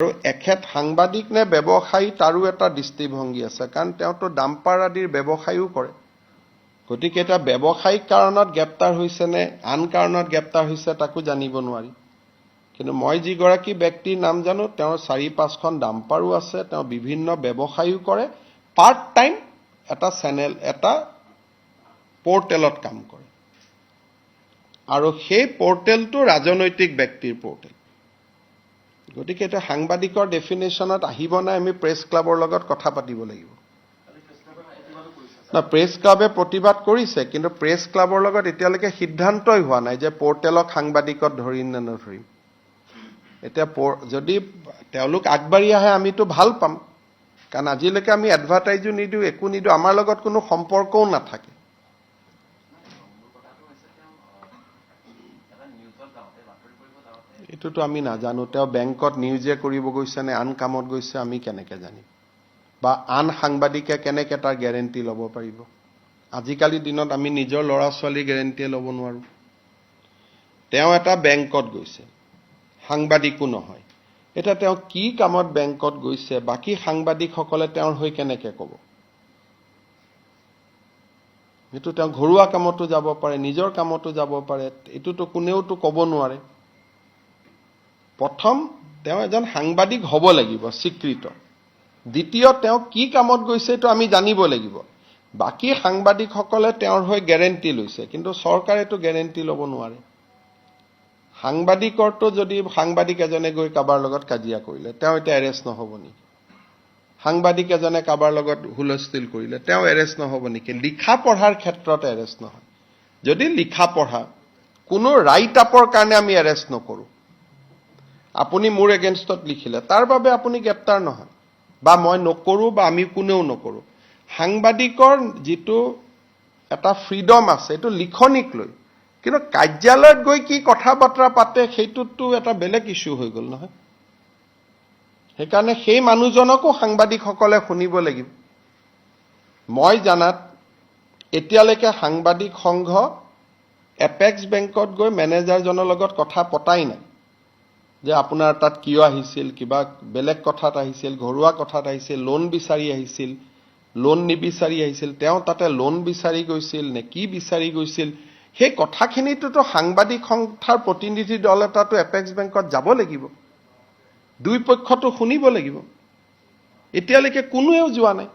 আৰু এখেত সাংবাদিক নে ব্যৱসায়ী তাৰো এটা দৃষ্টিভংগী আছে, কাৰণ তেওঁতো ডাম্পাৰ আদিৰ ব্যৱসায়ও কৰে। গতিকে এটা ব্যৱসায়িক কাৰণত গ্ৰেপ্তাৰ হৈছে নে আন কাৰণত গ্ৰেপ্তাৰ হৈছে তাকো জানিব নোৱাৰি। কিন্তু মই যিগৰাকী ব্যক্তিৰ নাম জানো, তেওঁৰ ৪-৫খন ডাম্পাৰো আছে, তেওঁ বিভিন্ন ব্যৱসায়ও কৰে, পাৰ্ট টাইম এটা চেনেল এটা পৰ্টেলত কাম কৰে। আৰু সেই পৰ্টেলটো ৰাজনৈতিক ব্যক্তিৰ পৰ্টেল। গতিকে এটা সাংবাদিকৰ ডেফিনেশ্যনত আহিব নাই, আমি প্ৰেছ ক্লাবৰ লগত কথা পাতিব লাগিব। না, প্ৰেছ ক্লাবে প্ৰতিবাদ কৰিছে, কিন্তু প্ৰেছ ক্লাবৰ লগত এতিয়ালৈকে সিদ্ধান্তই হোৱা নাই যে পৰ্টেলক সাংবাদিকত ধৰিম নে নধৰিম। এতিয়া যদি তেওঁলোক আগবাঢ়ি আহে আমিতো ভাল পাম, কাৰণ আজিলৈকে আমি এডভাৰটাইজো নিদিওঁ, একো নিদিওঁ, আমাৰ লগত কোনো সম্পৰ্কও নাথাকে। এইটোতো আমি নাজানো, তেওঁ বেংকত নিউজে কৰিব গৈছে নে আন কামত গৈছে আমি কেনেকে জানিম, বা আন সাংবাদিকে কেনেকে তাৰ গেৰেণ্টি ল'ব পাৰিব। আজিকালি দিনত আমি নিজৰ ল'ৰা ছোৱালী গেৰেণ্টিয়ে ল'ব নোৱাৰো। তেওঁ এটা বেংকত গৈছে, সাংবাদিকো নহয়। এতিয়া তেওঁ কি কামত বেংকত গৈছে বাকী সাংবাদিকসকলে তেওঁৰ হৈ কেনেকে ক'ব? এইটো তেওঁ ঘৰুৱা কামতো যাব পাৰে, নিজৰ কামতো যাব পাৰে, এইটোতো কোনেওতো ক'ব নোৱাৰে। প্ৰথম তেওঁ এজন সাংবাদিক হ'ব লাগিব স্বীকৃত। দ্বিতীয়, তেওঁ কি কামত গৈছে এইটো আমি জানিব লাগিব। বাকী সাংবাদিকসকলে তেওঁৰ হৈ গেৰেণ্টি লৈছে, কিন্তু চৰকাৰেতো গেৰেণ্টি ল'ব নোৱাৰে। সাংবাদিকৰটো যদি সাংবাদিক এজনে গৈ কাৰোবাৰ লগত কাজিয়া কৰিলে তেওঁ এতিয়া এৰেষ্ট নহ'ব নেকি? সাংবাদিক এজনে কাৰোবাৰ লগত হুলস্থুল কৰিলে তেওঁ এৰেষ্ট নহ'ব নেকি? লিখা পঢ়াৰ ক্ষেত্ৰত এৰেষ্ট নহয়। যদি লিখা পঢ়া কোনো ৰাইট আপৰ কাৰণে আমি এৰেষ্ট নকৰোঁ, আপুনি মোৰ এগেইনষ্টত লিখিলে তাৰ বাবে আপুনি গ্ৰেপ্তাৰ নহয়, বা মই নকৰোঁ বা আমি কোনেও নকৰোঁ। সাংবাদিকৰ যিটো এটা ফ্ৰীডম আছে এইটো লিখনিক লৈ, কিন্তু কাৰ্যালয়ত গৈ কি কথা বতৰা পাতে সেইটোতো এটা বেলেগ ইস্যু হৈ গ'ল নহয়। সেইকাৰণে সেই মানুহজনকো সাংবাদিকসকলে শুনিব লাগিব। মই জানাত এতিয়ালৈকে সাংবাদিক সংঘ এপেক্স বেংকত গৈ মেনেজাৰজনৰ লগত কথা পতাই নাই যে আপোনাৰ তাত কিয় আহিছিল, কিবা বেলেগ কথাত আহিছিল, ঘৰুৱা কথাত আহিছিল, লোন বিচাৰি আহিছিল, লোন নিবিচাৰি আহিছিল, তেওঁ তাতে লোন বিচাৰি গৈছিল নে কি বিচাৰি গৈছিল, সেই কথাখিনিটোতো সাংবাদিক সংস্থাৰ প্ৰতিনিধি দল এটাতো এপেক্স বেংকত যাব লাগিব, দুই পক্ষতো শুনিব লাগিব। এতিয়ালৈকে কোনোৱেও যোৱা নাই।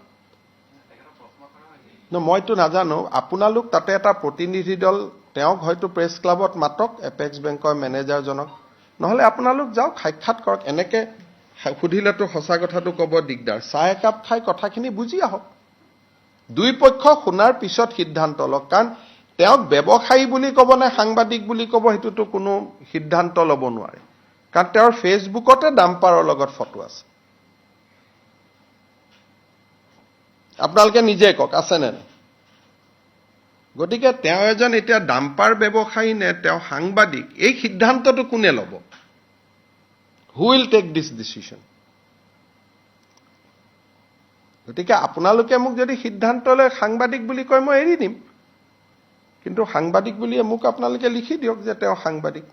মইতো নাজানো, আপোনালোক তাতে এটা প্ৰতিনিধি দল, তেওঁক হয়তো প্ৰেছ ক্লাবত মাতক এপেক্স বেংকৰ মেনেজাৰজনক, নহ'লে আপোনালোক যাওক সাক্ষাৎ কৰক। এনেকে সুধিলেতো সঁচা কথাটো ক'ব দিগদাৰ। চাহ একাপ খাই কথাখিনি বুজি আহক, দুই পক্ষ শুনাৰ পিছত সিদ্ধান্ত লওক। কাৰণ তেওঁক ব্যৱসায়ী বুলি ক'ব নে সাংবাদিক বুলি ক'ব সেইটোতো কোনো সিদ্ধান্ত ল'ব নোৱাৰে, কাৰণ তেওঁৰ ফেচবুকতে ডাম্পাৰৰ লগত ফটো আছে। আপোনালোকে নিজে কওক আছে নে নাই? গতিকে তেওঁ এজন এতিয়া ডাম্পাৰ ব্যৱসায়ী নে তেওঁ সাংবাদিক, এই সিদ্ধান্তটো কোনে ল'ব? Who will take this decision? গতিকে আপোনালোকে মোক যদি সিদ্ধান্ত লৈ সাংবাদিক বুলি কয় মই এৰি দিম, কিন্তু সাংবাদিক বুলিয়ে মোক আপোনালোকে লিখি দিয়ক যে তেওঁ সাংবাদিক।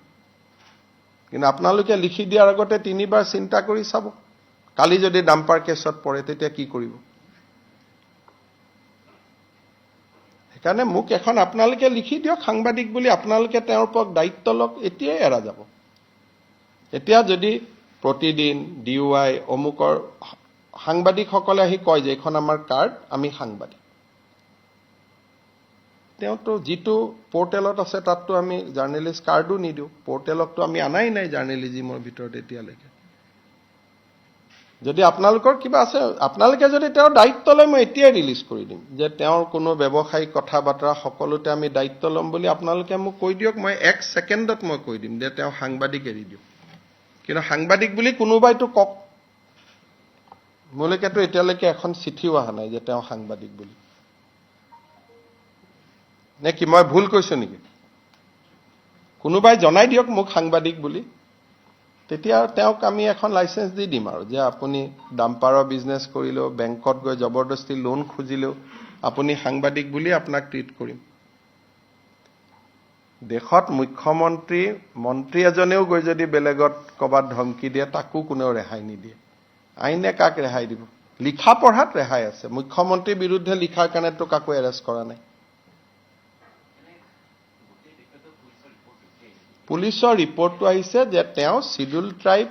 কিন্তু আপোনালোকে লিখি দিয়াৰ আগতে 3বাৰ চিন্তা কৰি চাব, কালি যদি ডাম্পাৰ কেছত পৰে তেতিয়া কি কৰিব। সেইকাৰণে মোক এখন আপোনালোকে লিখি দিয়ক সাংবাদিক বুলি, আপোনালোকে তেওঁৰ ওপৰত দায়িত্ব লওক, এতিয়াই এৰা যাব। এতিয়া যদি প্ৰতিদিন DUI অমুকৰ সাংবাদিকসকলে আহি কয় যে এইখন আমাৰ কাৰ্ড, আমি সাংবাদিক, তেওঁতো যিটো পৰ্টেলত আছে তাততো আমি জাৰ্নেলিষ্ট কাৰ্ডো নিদিওঁ, পৰ্টেলকতো আমি আনাই নাই জাৰ্নেলিজিমৰ ভিতৰত এতিয়ালৈকে। যদি আপোনালোকৰ কিবা আছে, আপোনালোকে যদি তেওঁৰ দায়িত্ব লয় মই এতিয়াই ৰিলিজ কৰি দিম যে তেওঁৰ কোনো ব্যৱসায়িক কথা বতৰা সকলোতে আমি দায়িত্ব ল'ম বুলি আপোনালোকে মোক কৈ দিয়ক, মই 1 ছেকেণ্ডত মই কৈ দিম যে তেওঁ সাংবাদিক এৰি দিয়ক। কিন্তু সাংবাদিক বুলি কোনোবাইতো কওক, মোলৈকেতো এতিয়ালৈকে এখন চিঠিও অহা নাই যে তেওঁ সাংবাদিক বুলি। নে কি মই ভুল কৈছো নেকি? কোনোবাই জনাই দিয়ক মোক সাংবাদিক বুলি, তেতিয়া তেওঁক আমি এখন লাইচেন্স দি দিম আৰু যে আপুনি ডাম্পাৰৰ বিজনেছ কৰিলেও, বেংকত গৈ জবৰদস্তি লোন খুজিলেও আপুনি সাংবাদিক বুলি আপোনাক ট্ৰিট কৰিম। দেশত মুখ্যমন্ত্ৰী মন্ত্ৰী এজনেও গৈ যদি বেলেগত কবাত ধমকি দিয়ে তাকো কোনেও ৰেহাই নিদিয়ে আইনে কাক ৰেহাই দিব লিখা পঢ়াত ৰেহাই আছে মুখ্যমন্ত্ৰীৰ বিৰুদ্ধে লিখাৰ কাৰণেতো কাকো এৰেষ্ট কৰা নাই পুলিচৰ ৰিপৰ্টটো আহিছে যে তেওঁ শিডিউল ট্ৰাইব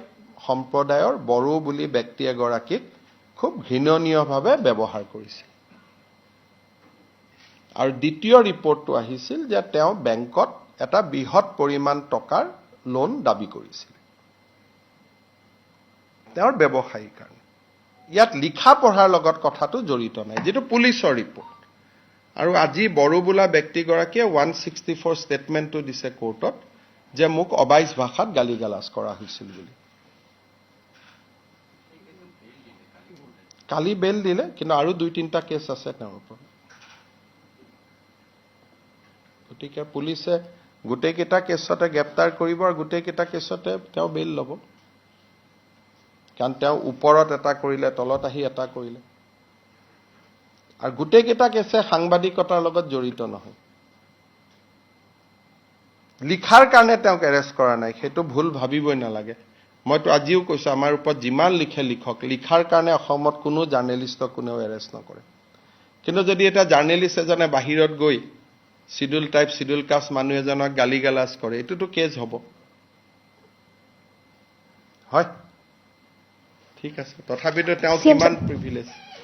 সম্প্ৰদায়ৰ বড়ো বুলি ব্যক্তি এগৰাকীক খুব ঘৃণনীয়ভাৱে ব্যৱহাৰ কৰিছিল আৰু দ্বিতীয় ৰিপৰ্টটো আহিছিল যে তেওঁ বেংকত এটা বৃহৎ পৰিমাণ টকাৰ লোন দাবী কৰিছিল তেওঁৰ ব্যৱসায়িক কাৰণে ইয়াত লিখা পঢ়াৰ লগত কথাটো জড়িত নাই যেটো পুলিচৰ ৰিপৰ্ট আৰু আজি বড়ো বোলা ব্যক্তিগৰাকীয়ে 164 ষ্টেটমেণ্টটো দিছে কোৰ্টত যে মোক অবাইজ ভাষাত গালিগালাজ কৰা হৈছিল বুলি কালি বেল দিলে কিন্তু আৰু 2-3টা কেছ আছে তেওঁৰ ওপৰত গতিকে পুলিচে গোটেইকেইটা কেছতে গ্ৰেপ্তাৰ কৰিব আৰু গোটেইকেইটা কেছতে তেওঁ বেল ল'ব কাৰণ তেওঁ ওপৰত এটা কৰিলে তলত আহি এটা কৰিলে আৰু গোটেইকেইটা কেছে সাংবাদিকতাৰ লগত জড়িত নহয় লিখাৰ কাৰণে তেওঁক এৰেষ্ট কৰা নাই সেইটো ভুল ভাবিবই নালাগে মইতো আজিও কৈছো আমাৰ ওপৰত যিমান লিখে লিখক লিখাৰ কাৰণে অসমত কোনো জাৰ্নেলিষ্টক কোনেও এৰেষ্ট নকৰে কিন্তু যদি এটা জাৰ্নেলিষ্ট এজনে বাহিৰত গৈ শিডিউল টাইপ শিডিউল কাষ্ট মানুহ এজনক গালিগালাজ কৰে এটোতো কেছ হ'ব হয় ঠিক আছে তথাপিতো তেওঁ কিমান প্ৰিভিলেজ